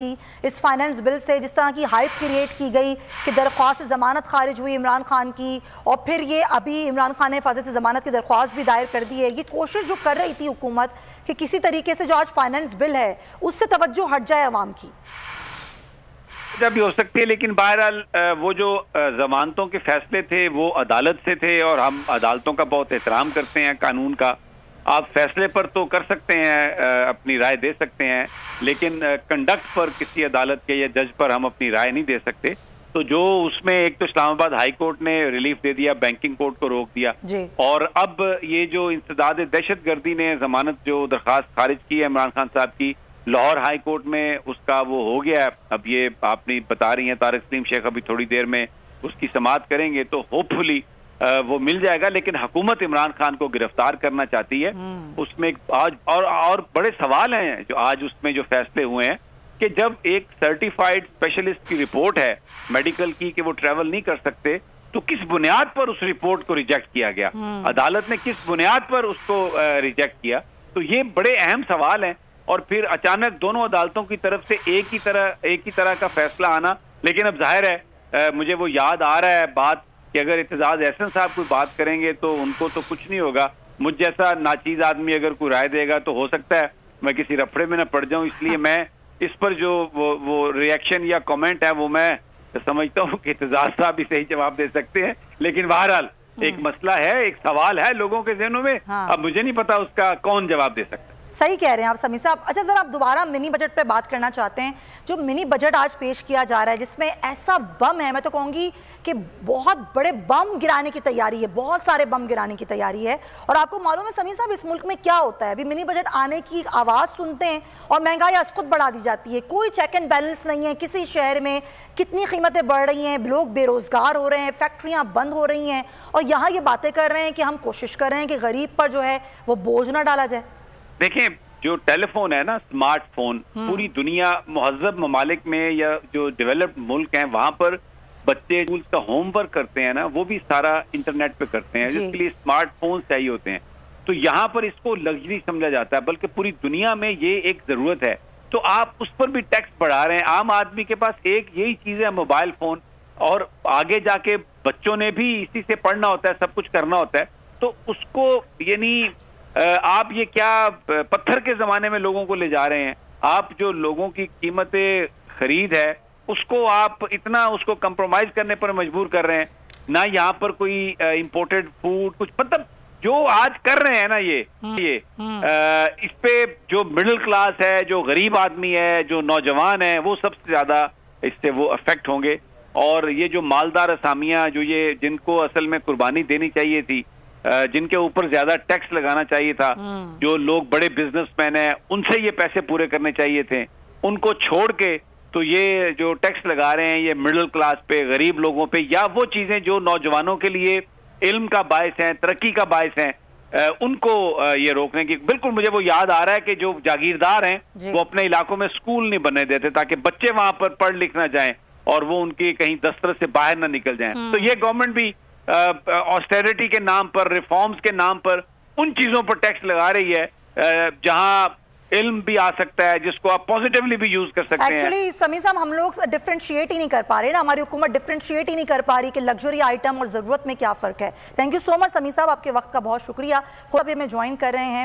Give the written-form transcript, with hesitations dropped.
اس finance bill سے جس طرح کی ہائپ کریٹ کی گئی کہ درخواست ضمانت خارج ہوئی عمران خان کی، اور پھر یہ ابھی عمران خان نے حفاظت ضمانت کی درخواست بھی دائر کر دی ہے. یہ کوشش جو کر رہی تھی حکومت کہ کسی طریقے سے جو آج فائنانس بل ہے اس سے توجہ ہٹ جائے عوام کی، جب بھی ہو سکتی ہے. لیکن بہرحال وہ جو ضمانتوں کے فیصلے تھے وہ عدالت سے تھے، اور ہم عدالتوں کا بہت احترام کرتے ہیں، قانون کا. آپ فیصلے پر تو کر سکتے ہیں، اپنی رائے دے سکتے ہیں، لیکن کنڈکٹ پر کسی عدالت کے یا جج پر ہم اپنی رائے نہیں دے سکتے. تو جو اس میں ایک تو اسلام آباد ہائی کورٹ نے ریلیف دے دیا، بینکنگ کورٹ کو روک دیا، اور اب یہ جو انسداد دہشت گردی نے ضمانت جو درخواست خارج کی ہے عمران خان صاحب کی، لاہور ہائی کورٹ میں اس کا وہ ہو گیا ہے. اب یہ آپ نے بتا رہی ہیں طارق سلیم شیخ ابھی تھوڑی دیر میں اس کی سماعت کریں گے، تو ہوپ فلی وہ مل جائے گا. لیکن حکومت عمران خان کو گرفتار کرنا چاہتی ہے. اس میں آج اور بڑے سوال ہیں جو آج اس میں جو فیصلے ہوئے ہیں کہ جب ایک سرٹیفائیڈ اسپیشلسٹ کی رپورٹ ہے میڈیکل کی کہ وہ ٹریول نہیں کر سکتے، تو کس بنیاد پر اس رپورٹ کو ریجیکٹ کیا گیا؟ عدالت نے کس بنیاد پر اس کو ریجیکٹ کیا؟ تو یہ بڑے اہم سوال ہیں. اور پھر اچانک دونوں عدالتوں کی طرف سے ایک ہی طرح کا فیصلہ آنا. لیکن اب ظاہر ہے مجھے وہ یاد آ رہا ہے بات کہ اگر اعتزاز احسن صاحب کوئی بات کریں گے تو ان کو تو کچھ نہیں ہوگا. مجھ جیسا ناچیز آدمی اگر کوئی رائے دے گا تو ہو سکتا ہے میں کسی رفڑے میں نہ پڑ جاؤں. اس لیے میں اس پر جو وہ ریئیکشن یا کامنٹ ہے وہ میں سمجھتا ہوں کہ اعتزاز صاحب بھی صحیح جواب دے سکتے ہیں. لیکن بہرحال ایک مسئلہ ہے، ایک سوال ہے لوگوں کے ذہنوں میں. اب مجھے نہیں پتا اس کا کون جواب دے سکتا ہے. صحیح کہہ رہے ہیں آپ سمیع صاحب. اچھا ذرا آپ دوبارہ منی بجٹ پہ بات کرنا چاہتے ہیں. جو منی بجٹ آج پیش کیا جا رہا ہے جس میں ایسا بم ہے، میں تو کہوں گی کہ بہت بڑے بم گرانے کی تیاری ہے، بہت سارے بم گرانے کی تیاری ہے. اور آپ کو معلوم ہے سمیع صاحب اس ملک میں کیا ہوتا ہے؟ ابھی منی بجٹ آنے کی آواز سنتے ہیں اور مہنگائی اسقط بڑھا دی جاتی ہے. کوئی چیک اینڈ بیلنس نہیں ہے. کسی شہر میں کتنی قیمتیں بڑھ رہی ہیں، لوگ بے روزگار ہو رہے ہیں، فیکٹریاں بند ہو رہی ہیں، اور یہاں یہ باتیں کر رہے ہیں کہ ہم کوشش کر رہے ہیں کہ غریب پر جو ہے وہ بوجھ نہ ڈالا جائے. دیکھیں جو ٹیلی فون ہے نا، اسمارٹ فون، پوری دنیا مہذب ممالک میں یا جو ڈیولپڈ ملک ہیں وہاں پر بچے اسکول کا ہوم ورک کرتے ہیں نا، وہ بھی سارا انٹرنیٹ پہ کرتے ہیں، جس کے لیے اسمارٹ فون چاہیے ہوتے ہیں. تو یہاں پر اس کو لگژری سمجھا جاتا ہے، بلکہ پوری دنیا میں یہ ایک ضرورت ہے. تو آپ اس پر بھی ٹیکس بڑھا رہے ہیں. عام آدمی کے پاس ایک یہی چیز ہے، موبائل فون، اور آگے جا کے بچوں نے بھی اسی سے پڑھنا ہوتا ہے، سب کچھ کرنا ہوتا ہے. تو اس کو یعنی آپ یہ کیا پتھر کے زمانے میں لوگوں کو لے جا رہے ہیں؟ آپ جو لوگوں کی قیمت خرید ہے اس کو آپ اتنا اس کو کمپرومائز کرنے پر مجبور کر رہے ہیں. نہ یہاں پر کوئی امپورٹڈ فوڈ کچھ، مطلب جو آج کر رہے ہیں نا یہ اس پہ جو مڈل کلاس ہے، جو غریب آدمی ہے، جو نوجوان ہے، وہ سب سے زیادہ اس سے وہ افیکٹ ہوں گے. اور یہ جو مالدار اسامیاں جو یہ جن کو اصل میں قربانی دینی چاہیے تھی، جن کے اوپر زیادہ ٹیکس لگانا چاہیے تھا، جو لوگ بڑے بزنس مین ہیں ان سے یہ پیسے پورے کرنے چاہیے تھے، ان کو چھوڑ کے تو یہ جو ٹیکس لگا رہے ہیں یہ مڈل کلاس پہ، غریب لوگوں پہ، یا وہ چیزیں جو نوجوانوں کے لیے علم کا باعث ہیں، ترقی کا باعث ہیں، ان کو یہ روکنے کی. بالکل مجھے وہ یاد آ رہا ہے کہ جو جاگیردار ہیں وہ اپنے علاقوں میں اسکول نہیں بننے دیتے تاکہ بچے وہاں پر پڑھ لکھ نہ جائیں اور وہ ان کی کہیں دسترس سے باہر نہ نکل جائیں. تو یہ گورنمنٹ بھی آسٹیرٹی کے نام پر، ریفارمز کے نام پر ان چیزوں پر ٹیکس لگا رہی ہے جہاں علم بھی آ سکتا ہے، جس کو آپ پوزیٹیولی بھی یوز کر سکتے ہیں. ایکچولی سمیع صاحب ہم لوگ ڈفرینشیٹ ہی نہیں کر پا رہے نا، ہماری حکومت ڈفرینشیٹ ہی نہیں کر پا رہی کہ لگژری آئٹم اور ضرورت میں کیا فرق ہے. تھینک یو سو مچ سمیع صاحب، آپ کے وقت کا بہت شکریہ. خود ابھی ہمیں جوائن کر رہے ہیں